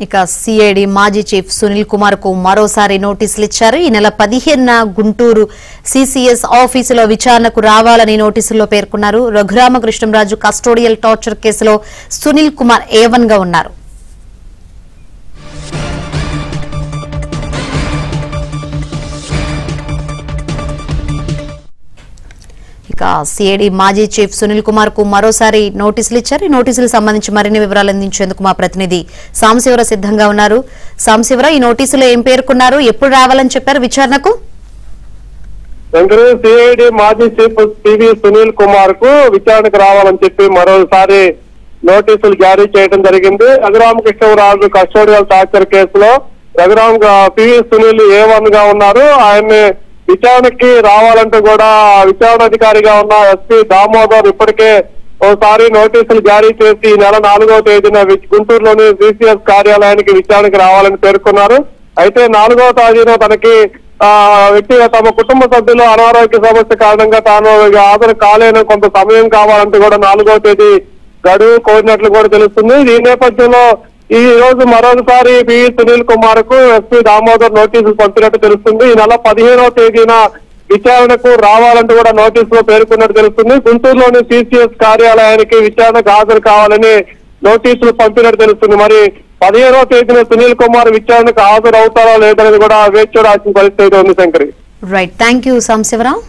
ఇక సిఐడి మాజీ చీఫ్ సునీల్ కుమార్ కు మరోసారి నోటీసులు ఇచ్చారు. ఈ నెల 15న గుంటూరు సిసిఎస్ ఆఫీసులో విచారణకు రావాలని నోటీసుల్లో పేర్కొన్నారు. రఘురామకృష్ణంరాజు కస్టోడియల్ టార్చర్ కేసులో సునీల్ కుమార్ A1 గా ఉన్నారు. ఇక సిఐడి మాజీ చీఫ్ సునీల్ కుమార్ కు మరోసారి నోటీసులు ఇచ్చారు. ఈ నోటీసులకు సంబంధించి మరిన్ని వివరాలు అందించేందుకు మా ప్రతినిధి సాంశివరావు సిద్ధంగా ఉన్నారు. సాంశివరావు, ఈ నోటీసులో ఏం పేర్కొన్నారు, ఎప్పుడు రావాలని చెప్పారు విచారణకు? సిఐడి మాజీ చీఫ్ పివి సునీల్ కుమార్ కు విచారణకు రావాలని చెప్పి మరోసారి నోటీసులు జారీ చేయడం జరిగింది. రఘురామకృష్ణరాజు కస్టోడియల్ టార్చర్ కేసులో పివి సునీల్ A1 గా ఉన్నారు. ఆయన్ని విచారణకి రావాలంటూ కూడా విచారణాధికారిగా ఉన్న ఎస్పీ దామోదర్ ఇప్పటికే ఓసారి నోటీసులు జారీ చేసి ఈ నెల 4వ తేదీన గుంటూరులోని సిసిఎస్ కార్యాలయానికి విచారణకు రావాలని పేర్కొన్నారు. అయితే 4వ తేదీన తనకి తమ కుటుంబ సభ్యులు అనారోగ్య సమస్య కారణంగా తాను హాజరు కాలేని కొంత సమయం కావాలంటూ కూడా 4వ తేదీ గడువు కోరినట్లు కూడా తెలుస్తుంది. ఈ నేపథ్యంలో ఈ రోజు మరోసారి పివి సునీల్ కుమార్ కు ఎస్పీ దామోదర్ నోటీసులు పంపినట్టు తెలుస్తుంది. ఈ నెల 15వ తేదీన విచారణకు రావాలంటూ కూడా నోటీసులో పేర్కొన్నట్టు తెలుస్తుంది. గుంటూరులోని సిసిఎస్ కార్యాలయానికి విచారణకు హాజరు కావాలని నోటీసులు పంపినట్టు తెలుస్తుంది. మరి 15వ తేదీన సునీల్ కుమార్ విచారణకు హాజరు అవుతారా లేదనేది కూడా వేచి చూడాల్సిన పరిస్థితి ఉంది. Shankari. Right, thank you Samsivarao.